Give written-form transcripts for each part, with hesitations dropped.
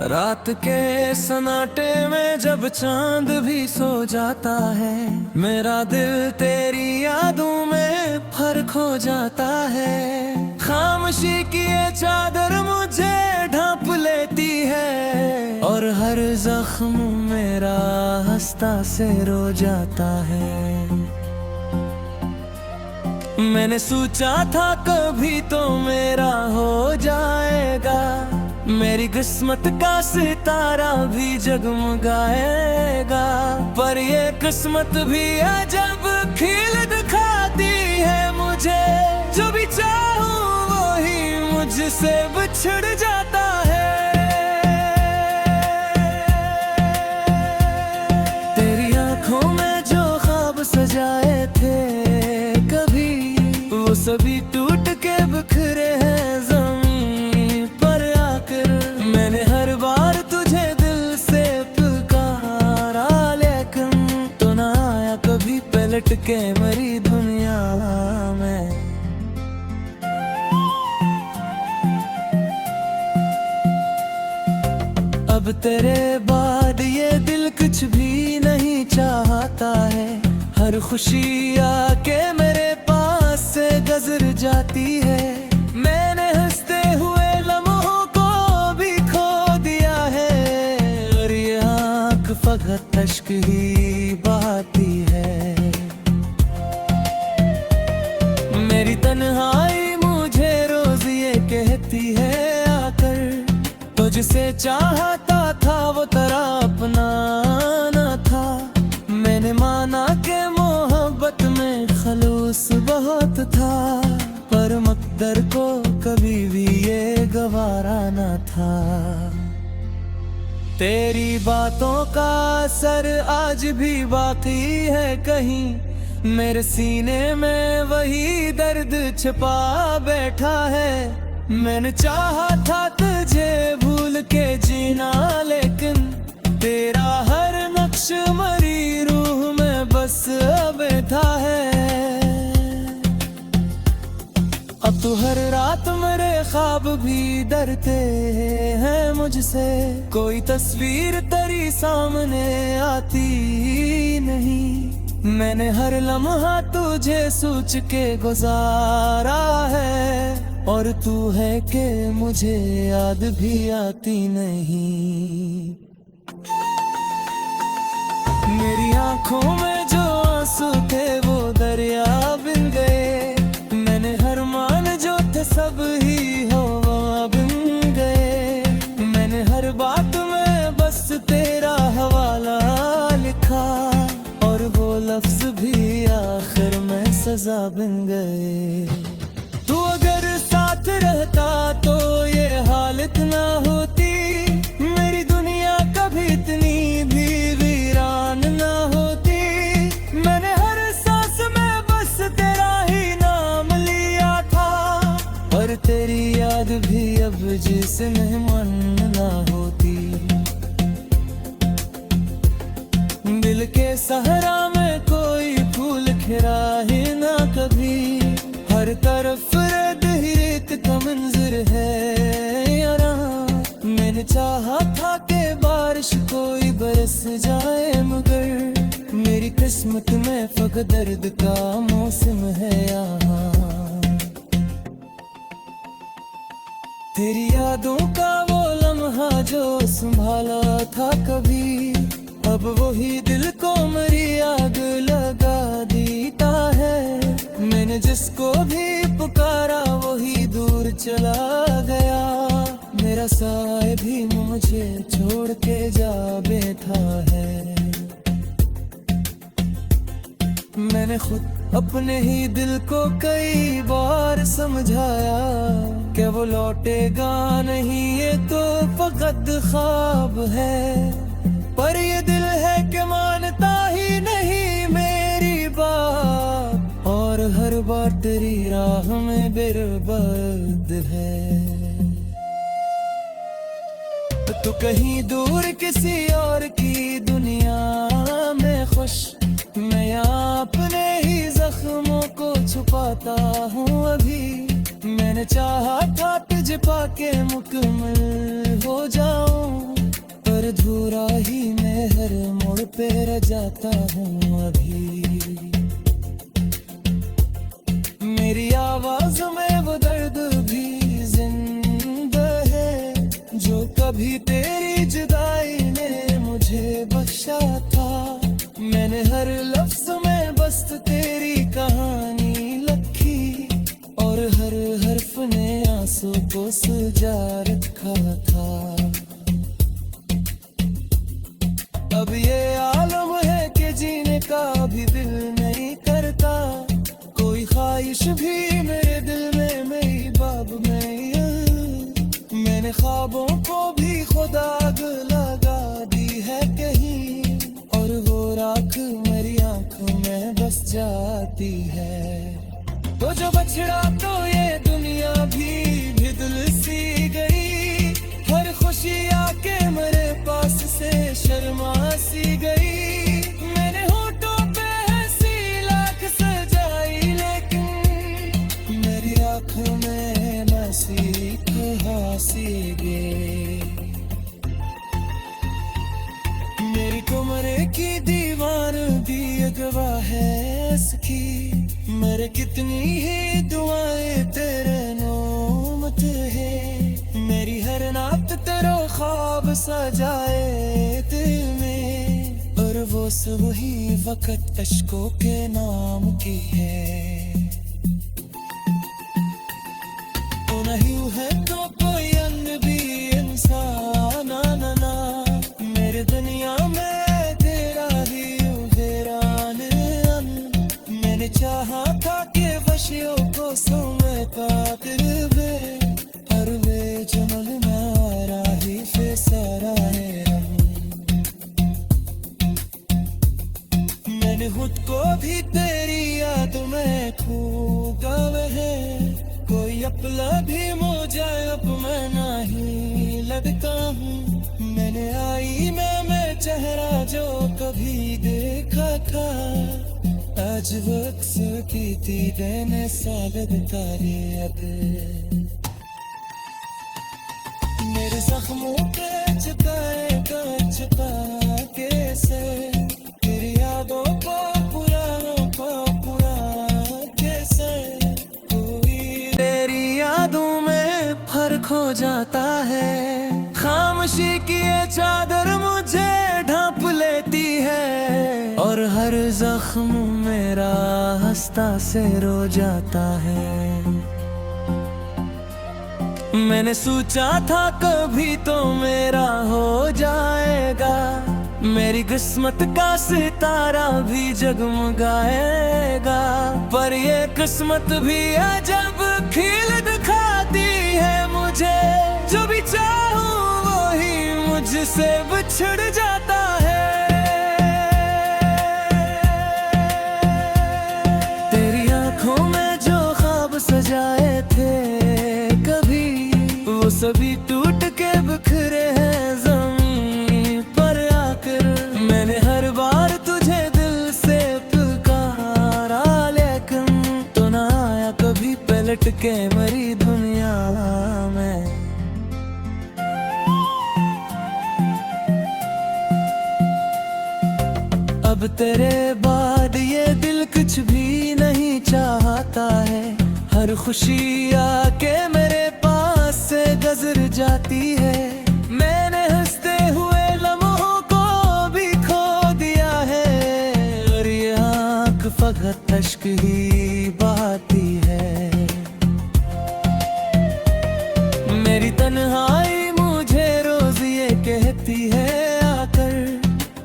रात के सन्नाटे में जब चांद भी सो जाता है, मेरा दिल तेरी यादों में फर्क हो जाता है। खामोशी की ये चादर मुझे ढांप लेती है और हर जख्म मेरा हंसता से रो जाता है। मैंने सोचा था कभी तो मेरा हो जाएगा, मेरी किस्मत का सितारा भी जगमगाएगा। पर ये किस्मत भी अजब खेल दिखाती है मुझे, जो भी चाहूं वही मुझसे बिछड़ जाता है। तेरी आंखों में जो ख्वाब सजाए थे कभी, वो सभी टूट के बिखरे हैं जमीन पर आकर। मैंने हर बार तुझे दिल से पुकारा, लेकिन तो ना आया कभी पलट के मेरी दुनिया में। अब तेरे बाद ये दिल कुछ भी नहीं चाहता है। हर खुशी आके मेरे पास से गुजर जाती है। मैंने हंसते हुए लम्हों को भी खो दिया है, और ये आँख फकत अश्क ही बहाती है। मेरी तन्हाई मुझे रोज ये कहती है आकर, तुझसे चाहता था वो तेरा अपना न था। मैंने माना कि मोहब्बत में खलूस बहुत था, पर मकदर को कभी भी ये गवारा न था। तेरी बातों का असर आज भी बाकी है कहीं, मेरे सीने में वही दर्द छिपा बैठा है। मैंने चाहा था तुझे भूल के जीना, लेकिन तेरा हर नक्श मरी रूह में बस बैठा है। अब तो हर रात मेरे ख्वाब भी डरते हैं मुझसे, कोई तस्वीर तेरी सामने आती नहीं। मैंने हर लम्हा तुझे सोच के गुजारा है, और तू है कि मुझे याद भी आती नहीं। मेरी आंखों में जो आंसू थे वो दरिया बन गए। मैंने हर मान जो थे सब ही हवा बन गए। मैंने हर बात में बस तेरा हवाला लिखा, और वो लफ्ज भी आखिर में सजा बन गए। तू अगर साथ रहता तो ये हालत ना होती, मेरी दुनिया कभी इतनी भी वीरान ना होती। मैंने हर सांस में बस तेरा ही नाम लिया था, पर तेरी याद भी अब जिसमें मन ना होती। दिल के सहरा में कोई फूल खिला ही ना कभी, हर तरफ रेत ही रेत का मंजर है यारा। मैंने चाहा था कि बारिश कोई बरस जाए, मगर मेरी किस्मत में फकत दर्द का मौसम है यहाँ। तेरी यादों का वो लम्हा जो संभाला था कभी, अब वही दिल को मेरी आग लगा देता है। मैंने जिसको भी पुकारा वही दूर चला गया, मेरा साए भी मुझे छोड़ के जा बैठा है। मैंने खुद अपने ही दिल को कई बार समझाया कि वो लौटेगा नहीं, ये तो फकत ख्वाब है। पर ये दिल है कि मानता ही नहीं मेरी बात, और हर बार तेरी राह में बर्बाद है। तू कहीं दूर किसी और की दुनिया में खुश, मैं यहाँ अपने ही जख्मों को छुपाता हूँ अभी। मैंने चाहा था तुझे पाके मुकम्मल हो जाऊं, अधूरा ही मैं हर मोड़ पे रह जाता हूँ अभी। मेरी आवाज में वो दर्द भी जिंदा है जो कभी तेरी जुदाई ने मुझे बख्शा था। मैंने हर लफ्ज में बस तेरी कहानी लिखी और हर हर्फ ने आंसू को सुलझा रखा था। अब ये आलम है कि जीने का भी दिल नहीं करता, कोई ख्वाहिश भी मेरे दिल में मेरी बाब में। मैंने ख्वाबों को भी खुदा आग लगा दी है कहीं और वो राख मेरी आंखों में बस जाती है। तो जो बछड़ा तो ये दुनिया भी दिल सी गई, हर खुशी आके मेरे पास से शर्मा सी गई। मैंने होठों पे हंसी लाख सजाई लेकिन मेरी आंखों में नसी हंसी गई। मेरी कमरे की दीवार भी गवाह है इसकी, मेरे कितनी ही दुआएं तेरे नोमत है। मेरी हर नात तेरा ख्वाब सजाए दिल में और वो सब ही वक्त अश्कों के नाम की है। तो नहीं है तो कोई अन्य भी इंसान ना ना, मेरे दुनिया में तेरा ही वीरान। मैंने चाहा था कि वशियों को समेटा दिल में, हर वे जमल मारा ही फिसरा है। मैंने खुद को भी तेरी याद में खो गया है, कोई अपना भी मुझे अब मैं नहीं लगता हूँ। मैंने आई मैं चेहरा जो कभी देखा था, आज वक्त की थी देने साबित तारे। अब मेरे जख्मों पे चिताए चिता कैसे तेरी यादों को पुरानों को पुराना कैसे। कोई तेरी यादों में फर्क हो जाता है, खामोशी की ये चादर मुझे ढांप लेती है और हर जख्म मेरा हंसता से रो जाता है। मैंने सोचा था कभी तो मेरा हो जाएगा, मेरी किस्मत का सितारा भी जगमगाएगा, पर ये किस्मत भी अजब खिल दिखाती है मुझे। जो भी चाहूं वही मुझसे बिछड़ जाता है। तेरी आंखों में जो ख्वाब सजाए थे कभी, वो सभी टूट के बिखरे हैं जमीन पर आकर। मैंने हर बार तुझे दिल से पुकारा लेकिन तो ना आया कभी पलट के मेरी दुनिया में। अब तेरे बाद ये दिल कुछ भी नहीं चाहता है, हर खुशी आके मेरे पास से गुजर जाती है। मैंने हंसते हुए लम्हों को भी खो दिया है और ये आँख फकत अश्क ही बहाती है। मेरी तन्हाई मुझे रोज ये कहती है आकर,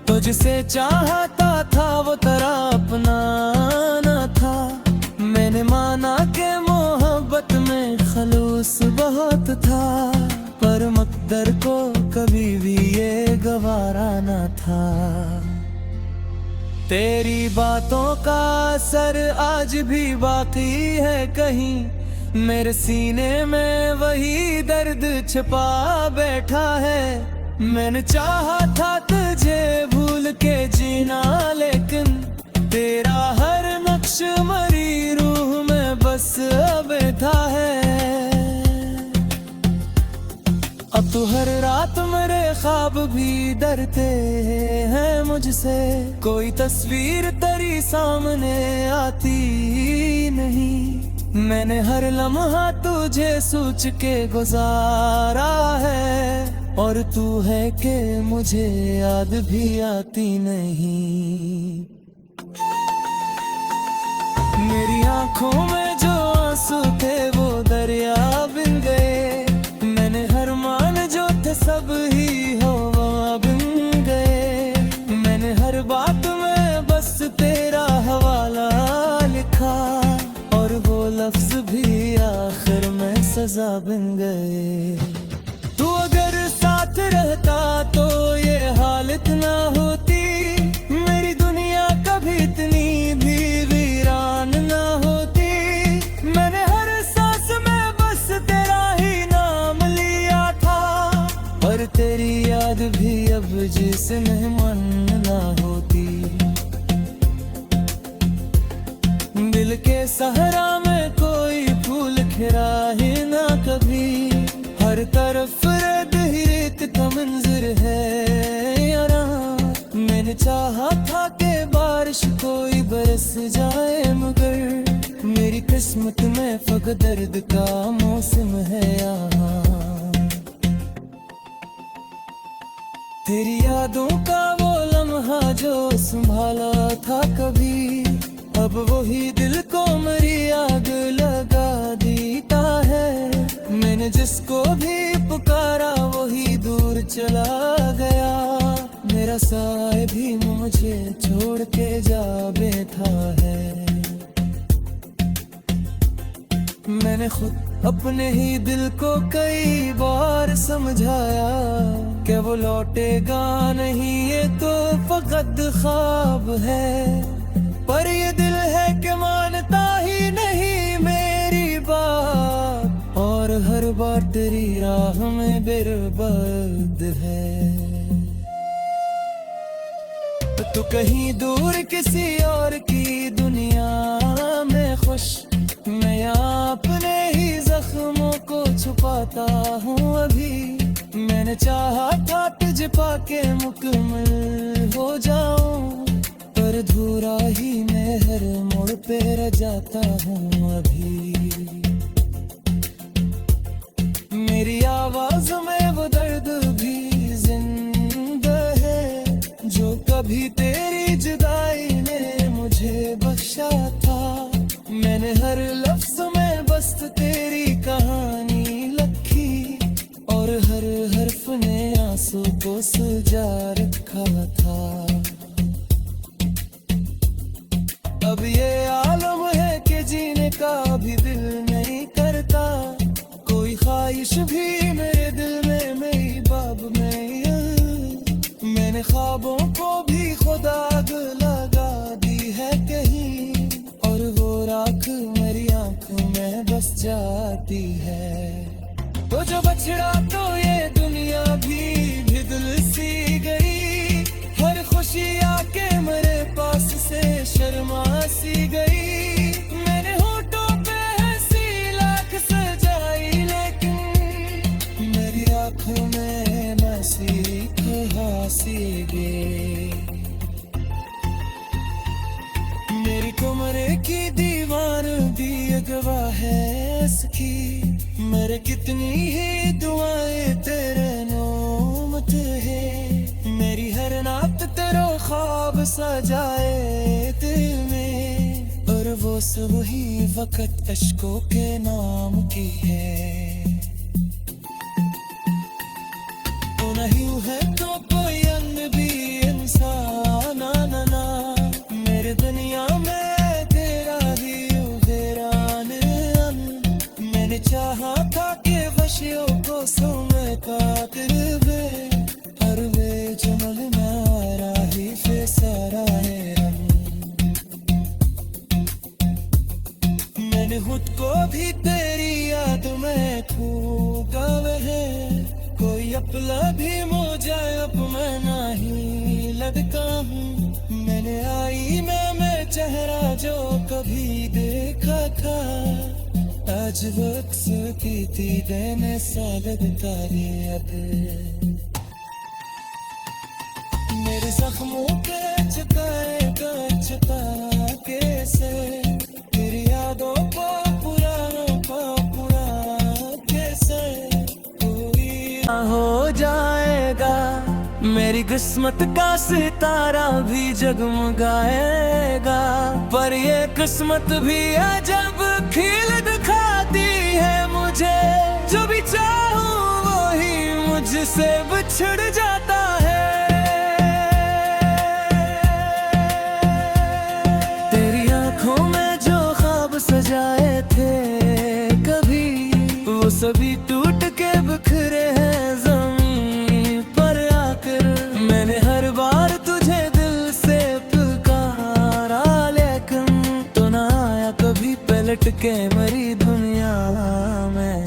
तुझसे चाहता था वो तेरा अपना ना था। मैंने माना कि मोहब्बत में खलूस बहुत था, पर मकदर को कभी भी ये गवारा ना था। तेरी बातों का असर आज भी बाकी है कहीं, मेरे सीने में वही दर्द छिपा बैठा है। मैंने चाहा था तुझे भूल के जीना लेकिन तेरा हर नक्श मरी रूह में बस बैठा है। अब तू हर रात मेरे ख्वाब भी डरते हैं मुझसे। कोई तस्वीर तेरी सामने आती नहीं। मैंने हर लम्हा तुझे सोच के गुजारा है, और तू है कि मुझे याद भी आती नहीं। मेरी आंखों में जो आंसू थे वो दरिया बन गए। मैंने हर मान जो थे सब ही हवा बन गए। मैंने हर बात में बस तेरा हवाला लिखा, और वो लफ्ज भी आखिर में सजा बन गए। तू अगर साथ रहता तो ये हालत ना होती। मेरी दुनिया कभी इतनी भी वीरान ना होती। मैंने हर सांस में बस तेरा ही नाम लिया था, पर तेरी याद भी अब जिसमें मन ना होती। दिल के सहरा में कोई फूल खिला ही ना कभी। हर तरफ रेत ही रेत का मंजर है यारा। मैंने चाहा था कि बारिश कोई बरस जाए, मगर मेरी किस्मत में फकत दर्द का मौसम है यहाँ। तेरी यादों का वो लम्हा जो संभाला था कभी, अब वही दिल को मेरी आग लगा देता है। मैंने जिसको भी पुकारा वही दूर चला गया। मेरा साए भी मुझे छोड़ के जा बैठा है। मैंने खुद अपने ही दिल को कई बार समझाया कि वो लौटेगा नहीं, ये तो फकत ख्वाब है। पर ये दिल है कि मानता ही नहीं मेरी बात, और हर बार तेरी राह में बर्बाद है। तू कहीं दूर किसी और की दुनिया में खुश, मैं यहाँ अपने ही जख्मों को छुपाता हूँ अभी। मैंने चाहा था तुझे पाके मुकम्मल हो जाऊं, पर अधूरा ही मैं हर मोड़ पे रह जाता हूँ अभी। मेरी आवाज में वो दर्द भी जिंदा है, जो कभी तेरी जुदाई ने मुझे बख्शा था। मैंने हर लफ्ज में बस तेरी कहानी लिखी, और हर हर्फ ने आंसू को सजा रखा था। अब ये आलम है कि जीने का भी दिल नहीं करता। कोई ख्वाहिश भी मेरे दिल में मेरी बाब में। मैंने ख्वाबों को भी खुदा आग लगा दी है कहीं, और वो राख मेरी आंखों में बस जाती है। तो जो बछड़ा तो ये दुनिया भी दिल सी गई। हर खुशी आके मेरे पास से शर्मा सी गई। मैंने होठों पे हंसी लाख सजाई, लेकिन मेरी आंखों में नसी हंसी गई। मेरी कमरे की दीवार भी अगवा है सखी। मेरे कितनी ही दुआएं तेरे नौमत है। मेरी हर रात तेरा ख्वाब सजाए दिल में, और वो सब ही वक्त अश्कों के नाम की है। तो नहीं है तो कोई अन्य भी इंसान ना ना। मेरे दुनिया में तेरा ही उगरान। मैंने चाहा था कि खुशियों को समेटा तेरे, हर वे जमल नारा ही फिर सारा है। मैंने खुद को भी तेरी याद में खो गए है। कोई अपना भी मुझे अब मैं नहीं लगता हूँ। मैंने आई मैं चेहरा जो कभी देखा था, ਅੱਜ ਵਕਸ ਕੀਤੀ ਦੇ ਨੇ ਸਾਗਤ ਤਾਰੀਅਤ मेरे जख्मों पे चुकाएगा चुका कैसे तेरी यादों को पुराना कैसे पूरी हो जाएगा मेरी किस्मत का सितारा भी जगमगाएगा पर ये किस्मत भी अजब खिल दिखाती है मुझे जो भी चाहूं वही मुझसे बिछड़ जाता है सजाए थे कभी वो सभी टूट के बिखरे हैं ज़मीन पर आकर मैंने हर बार तुझे दिल से पुकारा लेकिन तो ना आया कभी पलट के मेरी दुनिया में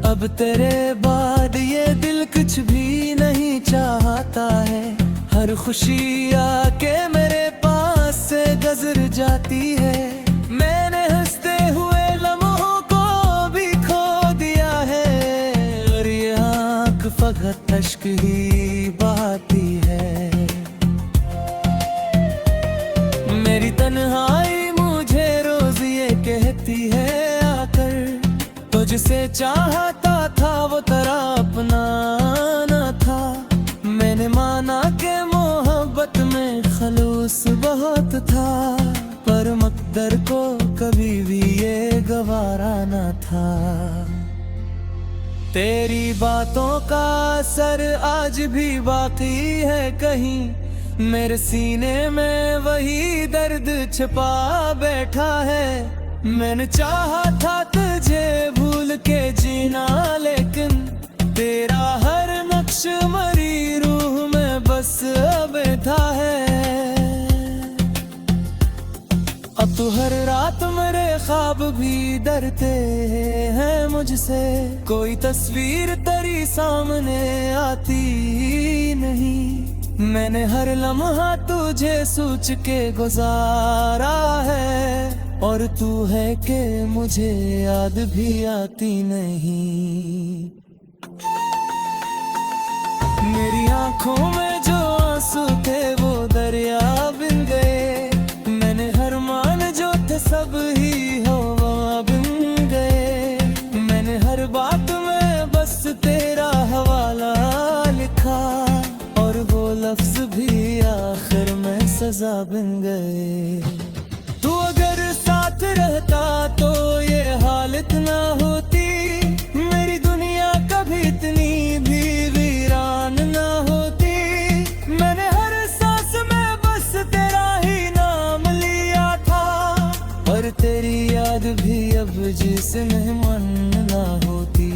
अब तेरे बाद ये दिल कुछ भी नहीं चाहता है हर खुशी आके मेरे पास से गुजर जाती है मैंने हंसते हुए लम्हों को भी खो दिया है और ये आँख फकत अश्क ही बहाती है मेरी तन्हाई मुझे रोज ये कहती है आकर तुझसे चाहता था वो तेरा अपना न था मैंने माना कि मोहब्बत में खलूस बहुत था पर मकदर को कभी भी ये गवारा न था तेरी बातों का असर आज भी बाकी है कहीं मेरे सीने में वही दर्द छिपा बैठा है मैंने चाहा था तुझे भूल के जीना लेकिन तेरा हर नक्श मरी रूह में बस बैठा है अब तो हर रात मेरे ख्वाब भी डरते हैं मुझसे कोई तस्वीर तेरी सामने आती नहीं मैंने हर लम्हा तुझे सोच के गुजारा है और तू है कि मुझे याद भी आती नहीं मेरी आंखों में जो आंसू थे वो दरिया बिन गए मैंने हर मान जो थे सब ही हवा बिन गए मैंने हर बात में बस तेरा हवाला लिखा और वो लफ्ज भी आखिर में सजा बिन गए तू अगर साथ रहता तो ये हालत ना होती मेरी दुनिया कभी इतनी भी वीरान ना होती मैंने हर सांस में बस तेरा ही नाम लिया था पर तेरी याद भी अब जिसमें मन ना होती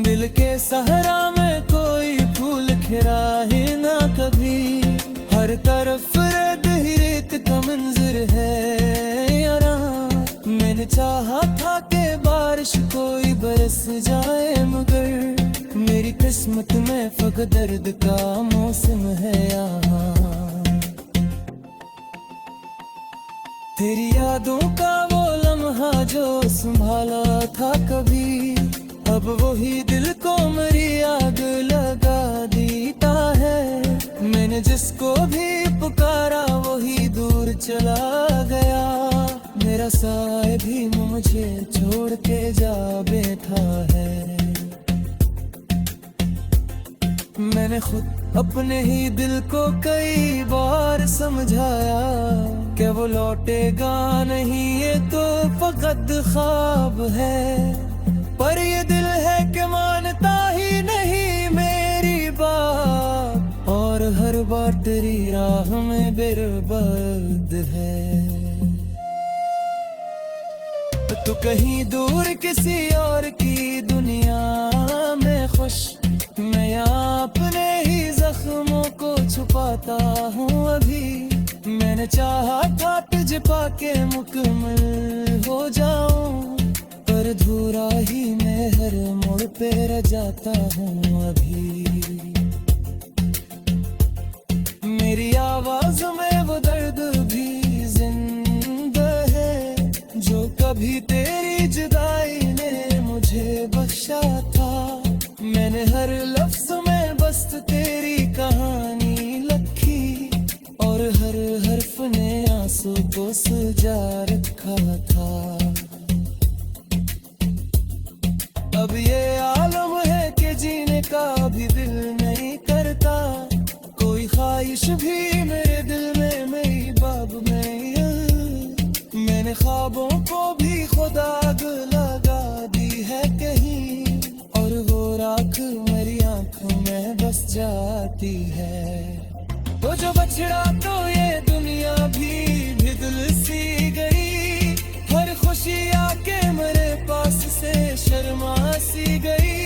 दिल के सहरा में कोई फूल खिला ही ना कभी हर तरफ रेत ही रेत का मंजर है यारा मैंने चाहा था कि बारिश कोई बरस जाए मगर मेरी किस्मत में फकत दर्द का मौसम है यहाँ तेरी यादों का वो लम्हा जो संभाला था कभी अब वही दिल को मेरी आग लगा देता है मैंने जिसको भी पुकारा वही दूर चला गया मेरा साए भी मुझे छोड़ के जा बैठा है मैंने खुद अपने ही दिल को कई बार समझाया कि वो लौटेगा नहीं ये तो फकत ख्वाब है पर ये दिल है कि मानता ही नहीं मेरी बात और हर बार तेरी राह में बर्बाद है तू कहीं दूर किसी और की दुनिया में खुश मैं यहाँ अपने ही जख्मों को छुपाता हूँ अभी मैंने चाहा था तुझे पाके मुकम्मल हो जाऊं पर अधूरा ही मैं हर मोड़ पे रह जाता हूँ अभी मेरी आवाज में वो दर्द भी जिंदा है जो कभी तेरी जुदाई ने मुझे बख्शा था। मैंने हर लफ्ज में बस तेरी कहानी लिखी और हर हर्फ ने आंसू को सजा रखा था। अब ये आलम है कि जीने का भी दिल नहीं करता, कोई ख्वाहिश भी मेरे दिल में मेरी बाब में। मैंने ख्वाबों को भी खुदा आग लगा दी है कहीं और वो राख मेरी आंखों में बस जाती है। वो जो बछड़ा तो ये दुनिया भी दिल सी गई, हर खुशी आके मेरे पास से शर्मा सी गई।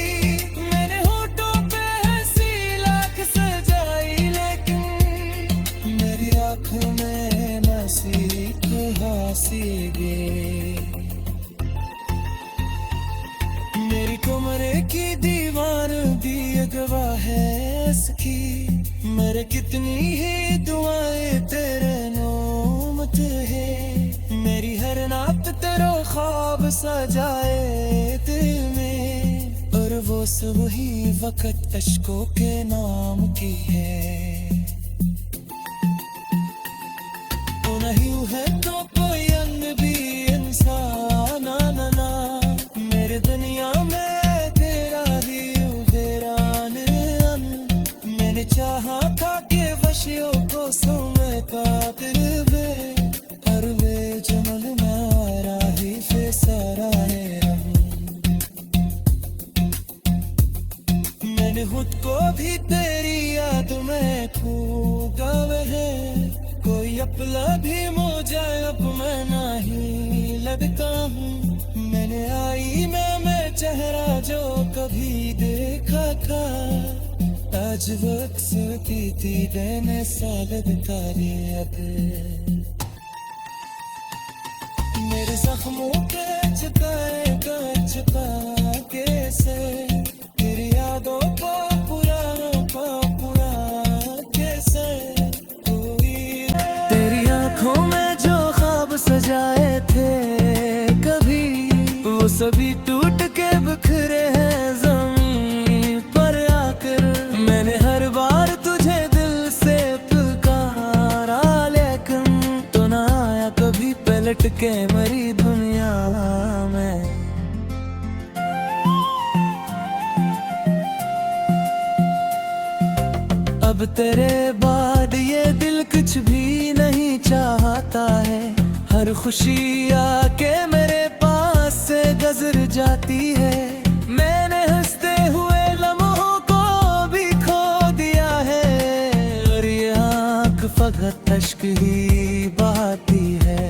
मैंने होठों पे हंसी लाख सजाई लेकिन मेरी आंखों में नसी हंसी गे। मेरी कमरे की दीवार भी गवाह है इसकी, मेरे कितनी ही दुआएं तेरे नौमत है। मेरी हर नात तेरा ख्वाब सजाए दिल में और वो सब ही वक्त अश्कों के नाम की है। वो नहीं है तो कोई अंग भी इंसान ना ना, मेरे दुनिया में तेरा ही उधेरान। मैंने चाहा था कि वशियों को समेटा दिल में, हर वे जमल मारा ही से सारा है। मैंने खुद को भी तेरी याद में खो गए है, कोई अपना भी मुझे अब मैं नहीं लगता हूँ। मैंने आई मैं चेहरा जो कभी देखा था, आज वक्त की देने सालद तारे अब। मेरे जख्मों के चुकाए चुका कैसे तेरी यादों को पूरा कैसे। तेरी आंखों में जो ख्वाब सजाए थे कभी, वो सभी टूट के बिखरे हैं ज़मीन पर आकर। मैंने हर बार तुझे दिल से पुकारा लेकिन तो ना आया कभी पलट के मेरी दुनिया में। अब तेरे बाद ये दिल कुछ भी नहीं चाहता है, हर खुशी आके मेरे पास से गुजर जाती है। मैंने हंसते हुए लम्हों को भी खो दिया है और ये आँख फकत अश्क ही बहाती है।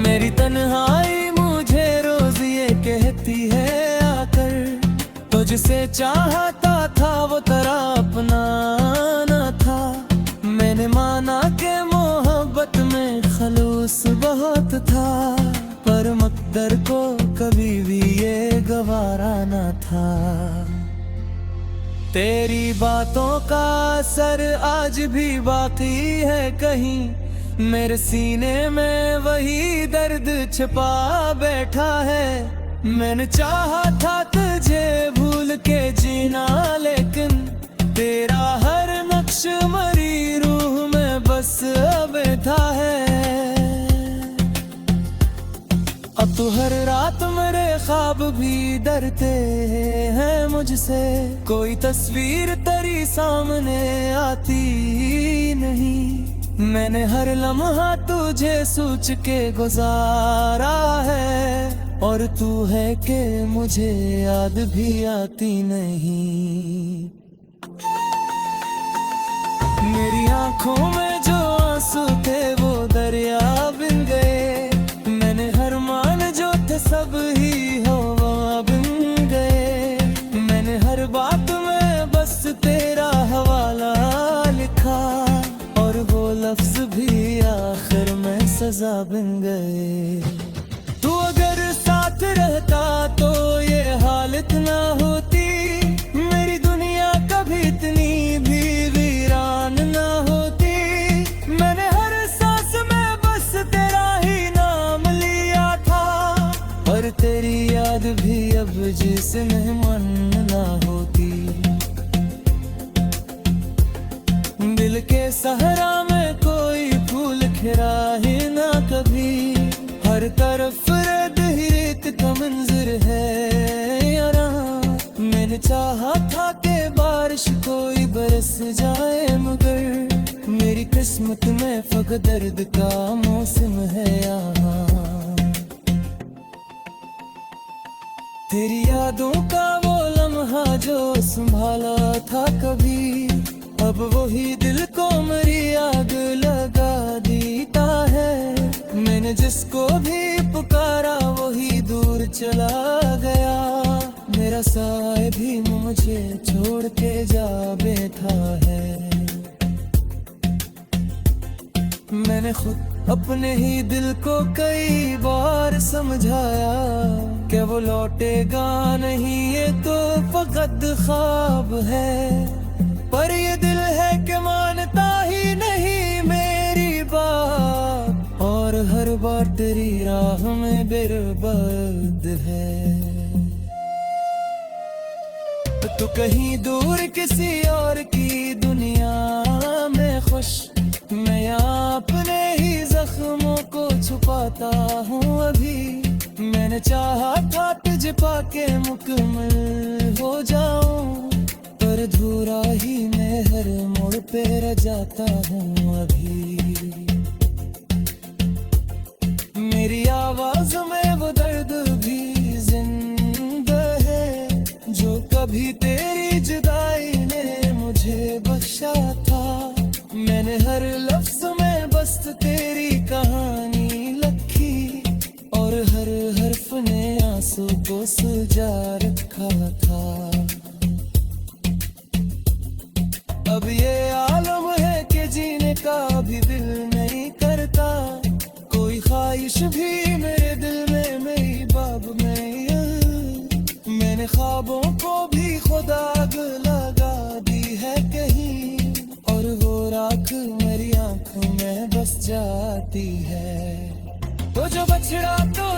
मेरी तन्हाई मुझे रोज ये कहती है आकर, तुझसे चाहता था वो तेरा अपना न था। मैंने माना कि मोहब्बत में खलूस बहुत था, पर मकदर को कभी भी ये गवारा न था। तेरी बातों का असर आज भी बाकी है कहीं, मेरे सीने में वही दर्द छिपा बैठा है। मैंने चाहा था तुझे भूल के जीना लेकिन तेरा हर नक्श मरी रूह में बस बैठा है। अब तो हर रात मेरे ख्वाब भी डरते हैं मुझसे, कोई तस्वीर तेरी सामने आती नहीं। मैंने हर लम्हा तुझे सोच के गुजारा है और तू है कि मुझे याद भी आती नहीं। मेरी आंखों में जो आंसू थे वो दरिया बन गए, मैंने हर मान जो थे सब ही हवा बन गए। मैंने हर बात में बस तेरा हवाला लिखा और वो लफ्ज भी आखिर में सजा बन गए। तू अगर साथ रहता तो ये हालत ना होती, मेरी दुनिया कभी इतनी जिसे मेहमान ना होती। दिल के सहरा में कोई फूल खिला ही ना कभी, हर तरफ रेत ही रेत का मंजर है यारा। मैंने चाहा था कि बारिश कोई बरस जाए, मगर मेरी किस्मत में फकत दर्द का मौसम है यहाँ। तेरी यादों का वो लम्हा जो संभाला था कभी, अब वही दिल को मेरी आग लगा देता है। मैंने जिसको भी पुकारा वही दूर चला गया, मेरा साए भी मुझे छोड़ के जा बैठा है। मैंने खुद अपने ही दिल को कई बार समझाया कि वो लौटेगा नहीं, ये तो फकत ख्वाब है। पर ये दिल है कि मानता ही नहीं मेरी बात, और हर बार तेरी राह में बर्बाद है। तो कहीं दूर किसी और की दुनिया में खुश, मैं यहाँ अपने ही जख्मों को छुपाता हूँ अभी। मैंने चाहा था तुझे पाके मुकम्मल हो जाऊं, पर अधूरा ही मैं हर मोड़ पे रह जाता हूँ अभी। मेरी आवाज में वो दर्द भी जिंदा है, जो कभी तेरी जुदाई ने मुझे बख्शा था। मैंने हर लफ्ज में बस तेरी कहानी लिखी, और हर हर्फ ने आंसू को सुलझा रखा था। अब ये आलम है कि जीने का भी दिल नहीं करता, कोई ख्वाहिश भी मेरे दिल में मेरी बाब में। मैंने ख्वाबों को भी खुदा आग लगा दी है कहीं, और वो राख मेरी आंखों में बस जाती है। तो जो बछड़ा तो